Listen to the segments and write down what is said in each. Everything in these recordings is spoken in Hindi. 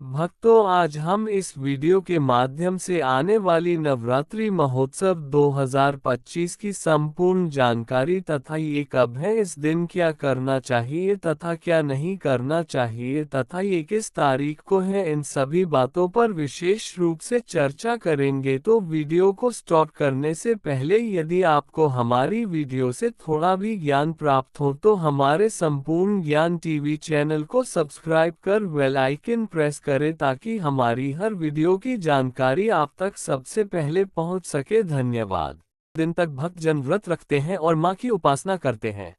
भक्तों, आज हम इस वीडियो के माध्यम से आने वाली नवरात्रि महोत्सव 2025 की संपूर्ण जानकारी तथा ये कब है, इस दिन क्या करना चाहिए तथा क्या नहीं करना चाहिए तथा ये किस तारीख को है, इन सभी बातों पर विशेष रूप से चर्चा करेंगे। तो वीडियो को स्टॉप करने से पहले यदि आपको हमारी वीडियो से थोड़ा भी ज्ञान प्राप्त हो तो हमारे संपूर्ण ज्ञान टीवी चैनल को सब्सक्राइब कर बेल आइकन प्रेस करें ताकि हमारी हर वीडियो की जानकारी आप तक सबसे पहले पहुंच सके। धन्यवाद। दिन तक भक्त जन व्रत रखते हैं और मां की उपासना करते हैं।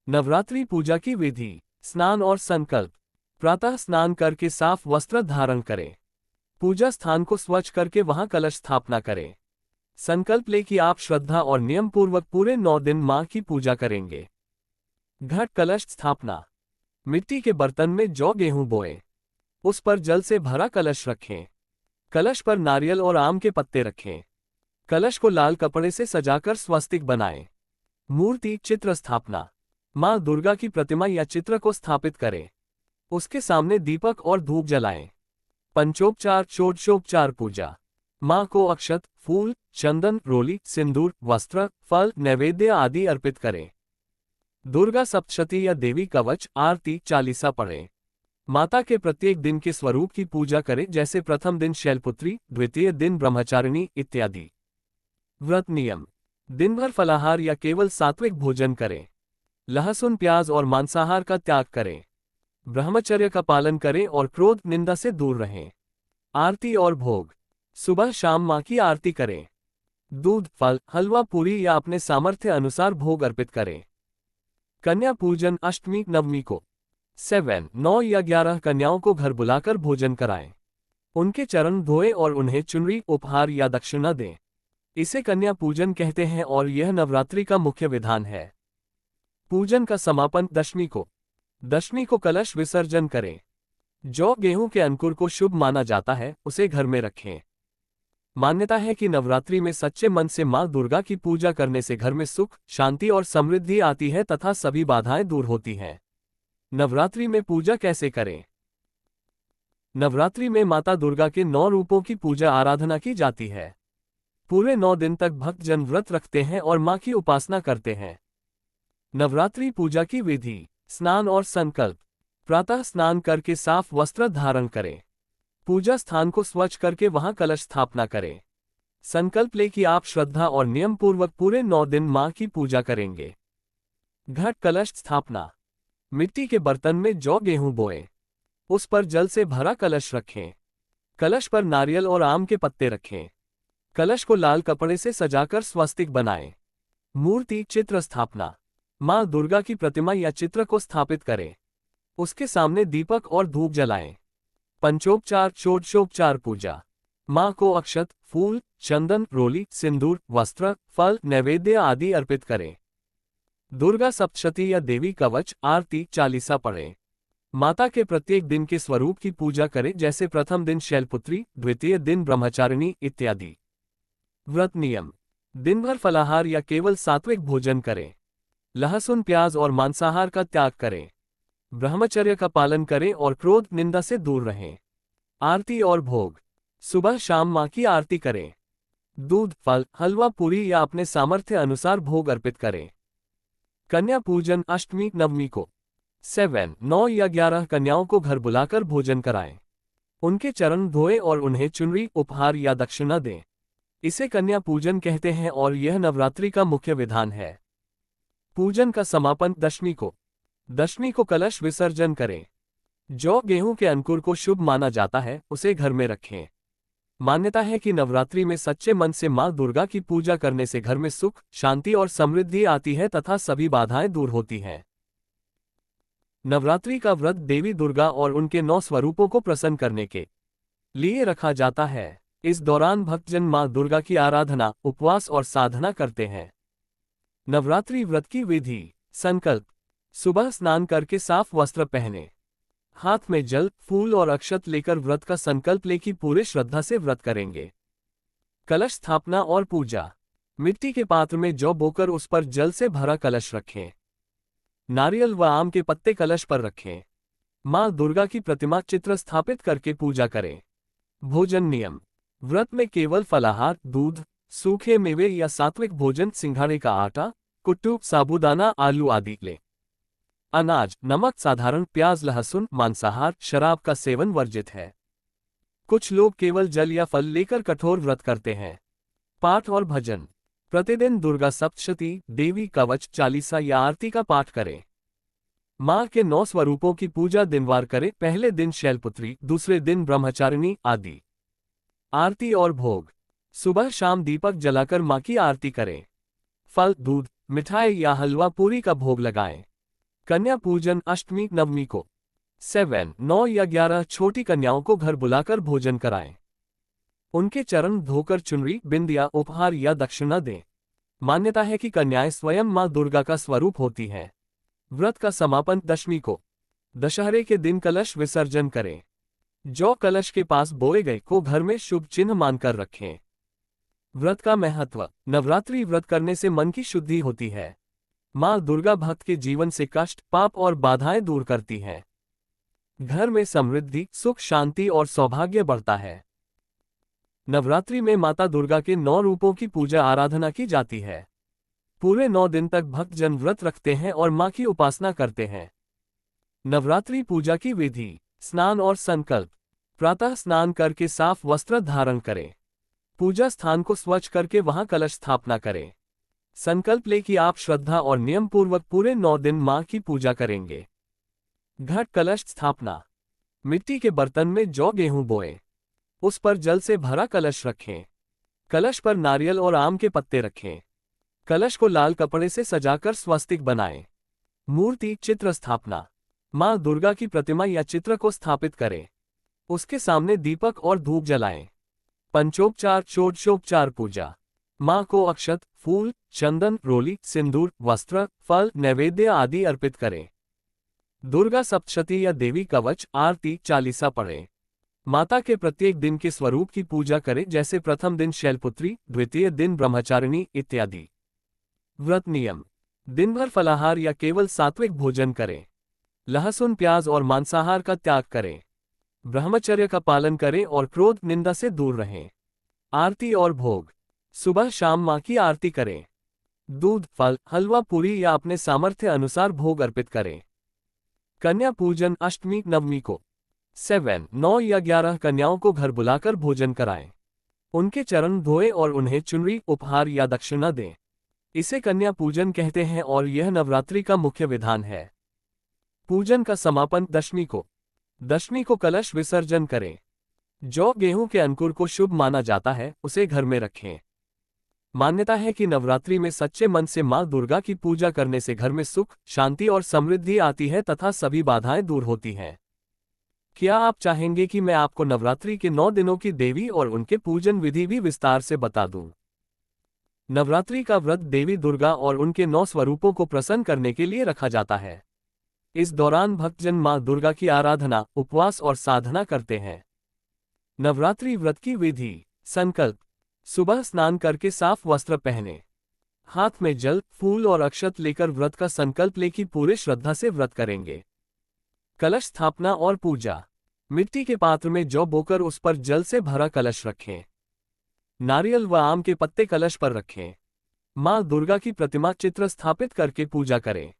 नवरात्रि पूजा की विधि। स्नान और संकल्प। प्रातः स्नान करके साफ वस्त्र धारण करें। पूजा स्थान को स्वच्छ करके वहां कलश स्थापना करें। संकल्प ले कि आप श्रद्धा और नियम पूर्वक पूरे 9 दिन मां की पूजा करेंगे। घट कलश स्थापना। मिट्टी के बर्तन में जौ गेहूं बोएं। उस पर जल से भरा कलश रखें। कलश पर नारियल और आम के पत्ते रखें। कलश को लाल कपड़े से सजाकर स्वस्तिक बनाएं। मूर्ति चित्र स्थापना। मां दुर्गा की प्रतिमा या चित्र को स्थापित करें। उसके सामने दीपक और धूप जलाएं। पंचोपचार षोडशोपचार पूजा। मां को अक्षत, फूल, चंदन, रोली, सिंदूर, वस्त्र, फल, नैवेद्य आदि अर्पित करें। दुर्गा सप्तशती या देवी कवच, आरती, चालीसा पढ़ें। माता के प्रत्येक दिन के स्वरूप की पूजा करें, जैसे प्रथम दिन शैलपुत्री, द्वितीय दिन ब्रह्मचारिणी इत्यादि। व्रत नियम। दिन भर फलाहार या केवल सात्विक भोजन करें। लहसुन, प्याज और मांसाहार का त्याग करें। ब्रह्मचर्य का पालन करें और क्रोध निंदा से दूर रहें। आरती और भोग। सुबह शाम मां की आरती करें। दूध, फल, हलवा, पूरी या अपने सामर्थ्य अनुसार भोग अर्पित करें। कन्या पूजन अष्टमी नवमी को 7, 9 या 11 कन्याओं को घर बुलाकर भोजन कराएं। उनके चरण धोएं और उन्हें चुनरी, उपहार या दक्षिणा दें। इसे कन्या पूजन कहते हैं और यह नवरात्रि का मुख्य विधान है। पूजन का समापन दशमी को। दशमी को कलश विसर्जन करें। जौ गेहूं के अंकुर को शुभ माना जाता है, उसे घर में रखें। मान्यता है कि नवरात्रि में सच्चे मन से मां दुर्गा की पूजा करने से घर में सुख, शांति और समृद्धि आती है तथा सभी बाधाएं दूर होती हैं। नवरात्रि में पूजा कैसे करें? नवरात्रि में माता दुर्गा के 9 रूपों की पूजा आराधना की जाती है। पूरे 9 दिन तक भक्तजन व्रत रखते हैं और मां की उपासना करते हैं। नवरात्रि पूजा की विधि। स्नान और संकल्प। प्रातः स्नान करके साफ वस्त्र धारण करें। पूजा स्थान को स्वच्छ करके वहां कलश स्थापना करें। संकल्प ले कि आप श्रद्धा और नियम पूर्वक पूरे 9 दिन मां की पूजा करेंगे। घट कलश स्थापना। मिट्टी के बर्तन में जौ गेहूं बोएं। उस पर जल से भरा कलश रखें। कलश पर नारियल और आम के पत्ते रखें। कलश को लाल कपड़े से सजाकर स्वस्तिक बनाएं। मूर्ति चित्र स्थापना। मां दुर्गा की प्रतिमा या चित्र को स्थापित करें। उसके सामने दीपक और धूप जलाएं। पंचोपचार षोडशोपचार पूजा। मां को अक्षत, फूल, चंदन, रोली, सिंदूर, वस्त्र, फल, नैवेद्य आदि अर्पित करें। दुर्गा सप्तशती या देवी कवच, आरती, चालीसा पढ़ें। माता के प्रत्येक दिन के स्वरूप की पूजा करें, जैसे प्रथम दिन शैलपुत्री, द्वितीय दिन ब्रह्मचारिणी इत्यादि। व्रत नियम। दिन भर फलाहार या केवल सात्विक भोजन करें। लहसुन, प्याज और मांसाहार का त्याग करें। ब्रह्मचर्य का पालन करें और क्रोध निंदा से दूर रहें। आरती और भोग। सुबह शाम मां की आरती करें। दूध, फल, हलवा, पूरी या अपने सामर्थ्य अनुसार भोग अर्पित करें। कन्या पूजन अष्टमी नवमी को 7, 9 या 11 कन्याओं को घर बुलाकर भोजन कराएं। उनके चरण धोएं और उन्हें चुनरी, उपहार या दक्षिणा दें। इसे कन्या पूजन कहते हैं और यह नवरात्रि का मुख्य विधान है। पूजन का समापन दशमी को। दशमी को कलश विसर्जन करें। जौ गेहूं के अंकुर को शुभ माना जाता है, उसे घर में रखें। मान्यता है कि नवरात्रि में सच्चे मन से मां दुर्गा की पूजा करने से घर में सुख, शांति और समृद्धि आती है तथा सभी बाधाएं दूर होती हैं। नवरात्रि का व्रत देवी दुर्गा और उनके 9 स्वरूपों को प्रसन्न करने के लिए रखा जाता है। इस दौरान भक्तजन मां दुर्गा की आराधना, उपवास और साधना करते हैं। नवरात्रि व्रत की विधि। संकल्प। सुबह स्नान करके साफ वस्त्र पहने। हाथ में जल, फूल और अक्षत लेकर व्रत का संकल्प ले कि पूरे श्रद्धा से व्रत करेंगे। कलश स्थापना और पूजा। मिट्टी के पात्र में जौ बोकर उस पर जल से भरा कलश रखें। नारियल व आम के पत्ते कलश पर रखें। माँ दुर्गा की प्रतिमा चित्र स्थापित करके पूजा करें। भोजन नियम। व्रत में केवल फलाहार, दूध, सूखे मेवे या सात्विक भोजन, सिंघाड़े का आटा, कुट्टू, साबूदाना, आलू आदि लें। अनाज, नमक साधारण, प्याज, लहसुन, मांसाहार, शराब का सेवन वर्जित है। कुछ लोग केवल जल या फल लेकर कठोर व्रत करते हैं। पाठ और भजन। प्रतिदिन दुर्गा सप्तशती, देवी कवच, चालीसा या आरती का पाठ करें। माँ के 9 स्वरूपों की पूजा दिनवार करें। पहले दिन शैलपुत्री, दूसरे दिन ब्रह्मचारिणी आदि। आरती और भोग। सुबह शाम दीपक जलाकर माँ की आरती करें। फल, दूध, मिठाई या हलवा पूरी का भोग लगाएं। कन्या पूजन अष्टमी नवमी को 7, 9 या 11 छोटी कन्याओं को घर बुलाकर भोजन कराएं। उनके चरण धोकर चुनरी, बिंदिया, उपहार या दक्षिणा दें। मान्यता है कि कन्याएं स्वयं मां दुर्गा का स्वरूप होती हैं। व्रत का समापन दशमी को दशहरे के दिन कलश विसर्जन करें। जो कलश के पास बोए गए को घर में शुभ चिन्ह मानकर रखें। व्रत का महत्व। नवरात्रि व्रत करने से मन की शुद्धि होती है। मां दुर्गा भक्त के जीवन से कष्ट, पाप और बाधाएं दूर करती हैं। घर में समृद्धि, सुख, शांति और सौभाग्य बढ़ता है। नवरात्रि में माता दुर्गा के 9 रूपों की पूजा आराधना की जाती है। पूरे 9 दिन तक भक्तजन व्रत रखते हैं और मां की उपासना करते हैं। नवरात्रि पूजा की विधि। स्नान और संकल्प। प्रातः स्नान करके साफ वस्त्र धारण करें। पूजा स्थान को स्वच्छ करके वहां कलश स्थापना करें। संकल्प ले कि आप श्रद्धा और नियम पूर्वक पूरे 9 दिन मां की पूजा करेंगे। घट कलश स्थापना। मिट्टी के बर्तन में जौ गेहूं बोएं। उस पर जल से भरा कलश रखें। कलश पर नारियल और आम के पत्ते रखें। कलश को लाल कपड़े से सजाकर स्वस्तिक बनाएं। मूर्ति चित्र स्थापना। मां दुर्गा की प्रतिमा या चित्र को स्थापित करें। उसके सामने दीपक और धूप जलाएं। पंचोपचार षोडशोपचार पूजा। मां को अक्षत, फूल, चंदन, रोली, सिंदूर, वस्त्र, फल, नैवेद्य आदि अर्पित करें। दुर्गा सप्तशती या देवी कवच, आरती, चालीसा पढ़ें। माता के प्रत्येक दिन के स्वरूप की पूजा करें, जैसे प्रथम दिन शैलपुत्री, द्वितीय दिन ब्रह्मचारिणी इत्यादि। व्रत नियम। दिन भर फलाहार या केवल सात्विक भोजन करें। लहसुन, प्याज और मांसाहार का त्याग करें। ब्रह्मचर्य का पालन करें और क्रोध, निंदा से दूर रहें। आरती और भोग। सुबह शाम मां की आरती करें। दूध, फल, हलवा, पूरी या अपने सामर्थ्य अनुसार भोग अर्पित करें। कन्या पूजन अष्टमी नवमी को 7, 9 या 11 कन्याओं को घर बुलाकर भोजन कराएं। उनके चरण धोएं और उन्हें चुनरी, उपहार या दक्षिणा दें। इसे कन्या पूजन कहते हैं और यह नवरात्रि का मुख्य विधान है। पूजन का समापन दशमी को। दशमी को कलश विसर्जन करें। जो गेहूं के अंकुर को शुभ माना जाता है, उसे घर में रखें। मान्यता है कि नवरात्रि में सच्चे मन से मां दुर्गा की पूजा करने से घर में सुख, शांति और समृद्धि आती है तथा सभी बाधाएं दूर होती हैं। क्या आप चाहेंगे कि मैं आपको नवरात्रि के 9 दिनों की देवी और उनके पूजन विधि भी विस्तार से बता दूं? नवरात्रि का व्रत देवी दुर्गा और उनके 9 स्वरूपों को प्रसन्न करने के लिए रखा जाता है। इस दौरान भक्तजन मां दुर्गा की आराधना, उपवास और साधना करते हैं। नवरात्रि व्रत की विधि। संकल्प। सुबह स्नान करके साफ वस्त्र पहने। हाथ में जल, फूल और अक्षत लेकर व्रत का संकल्प ले कि पूरे श्रद्धा से व्रत करेंगे। कलश स्थापना और पूजा। मिट्टी के पात्र में जौ बोकर उस पर जल से भरा कलश रखें। नारियल व आम के पत्ते कलश पर रखें। मां दुर्गा की प्रतिमा चित्र स्थापित करके पूजा करें।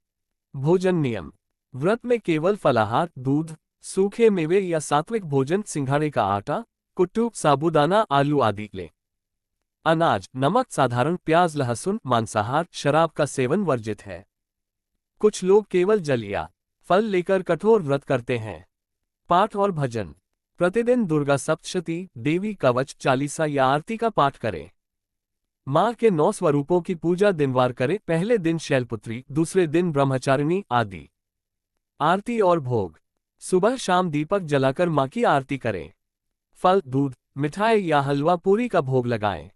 भोजन नियम। व्रत में केवल फलाहार, दूध, सूखे मेवे या सात्विक भोजन, सिंघाड़े का आटा, कुट्टू, साबूदाना, आलू आदि लें। अनाज, नमक साधारण, प्याज, लहसुन, मांसाहार, शराब का सेवन वर्जित है। कुछ लोग केवल जल या फल लेकर कठोर व्रत करते हैं। पाठ और भजन। प्रतिदिन दुर्गा सप्तशती, देवी कवच, चालीसा या आरती का पाठ करें। मां के 9 स्वरूपों की पूजा दिनवार करें। पहले दिन शैलपुत्री, दूसरे दिन ब्रह्मचारिणी आदि। आरती और भोग। सुबह शाम दीपक जलाकर मां की आरती करें। फल, दूध, मिठाई या हलवा पूरी का भोग लगाएं।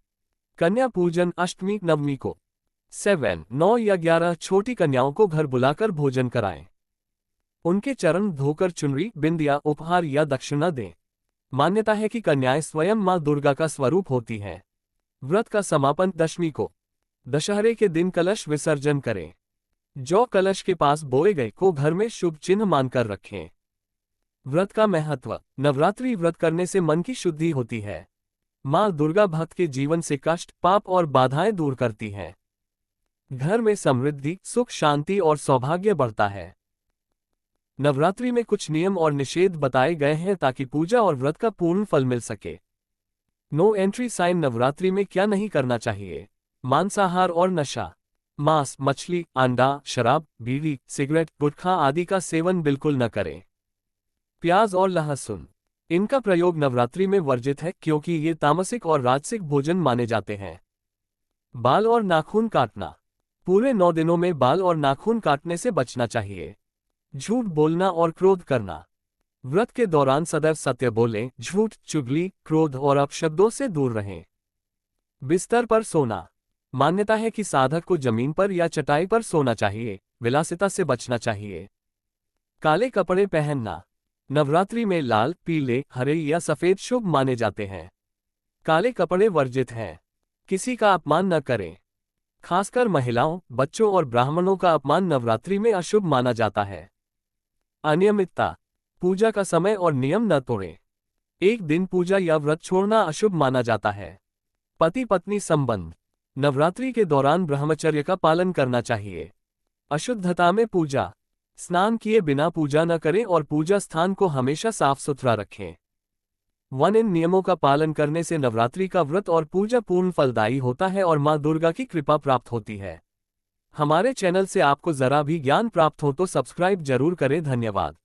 कन्या पूजन अष्टमी नवमी को 7, 9 या 11 छोटी कन्याओं को घर बुलाकर भोजन कराएं। उनके चरण धोकर चुनरी, बिंदिया, उपहार या दक्षिणा दें। मान्यता है कि कन्याएं स्वयं मां दुर्गा का स्वरूप होती हैं। व्रत का समापन दशमी को दशहरे के दिन कलश विसर्जन करें। जो कलश के पास बोए गए को घर में शुभ चिन्ह मानकर रखें। व्रत का महत्व। नवरात्रि व्रत करने से मन की शुद्धि होती है। माँ दुर्गा भक्त के जीवन से कष्ट, पाप और बाधाएं दूर करती हैं। घर में समृद्धि, सुख, शांति और सौभाग्य बढ़ता है। नवरात्रि में कुछ नियम और निषेध बताए गए हैं ताकि पूजा और व्रत का पूर्ण फल मिल सके। No entry sign. नवरात्रि में क्या नहीं करना चाहिए। मांसाहार और नशा। मांस, मछली, अंडा, शराब, बीड़ी, सिगरेट, गुटखा आदि का सेवन बिल्कुल न करें। प्याज और लहसुन, इनका प्रयोग नवरात्रि में वर्जित है क्योंकि ये तामसिक और राजसिक भोजन माने जाते हैं। बाल और नाखून काटना। पूरे 9 दिनों में बाल और नाखून काटने से बचना चाहिए। झूठ बोलना और क्रोध करना। व्रत के दौरान सदैव सत्य बोलें, झूठ, चुगली, क्रोध और अपशब्दों से दूर रहें। बिस्तर पर सोना। मान्यता है कि साधक को जमीन पर या चटाई पर सोना चाहिए। विलासिता से बचना चाहिए। काले कपड़े पहनना। नवरात्रि में लाल, पीले, हरे या सफेद शुभ माने जाते हैं। काले कपड़े वर्जित हैं। किसी का अपमान न करें। खासकर महिलाओं, बच्चों और ब्राह्मणों का अपमान नवरात्रि में अशुभ माना जाता है। अनियमितता। पूजा का समय और नियम न तोड़ें। एक दिन पूजा या व्रत छोड़ना अशुभ माना जाता है। पति पत्नी संबंध। नवरात्रि के दौरान ब्रह्मचर्य का पालन करना चाहिए। अशुद्धता में पूजा। स्नान किए बिना पूजा न करें और पूजा स्थान को हमेशा साफ सुथरा रखें। इन नियमों का पालन करने से नवरात्रि का व्रत और पूजा पूर्ण फलदायी होता है और मां दुर्गा की कृपा प्राप्त होती है। हमारे चैनल से आपको जरा भी ज्ञान प्राप्त हो तो सब्सक्राइब जरूर करें। धन्यवाद।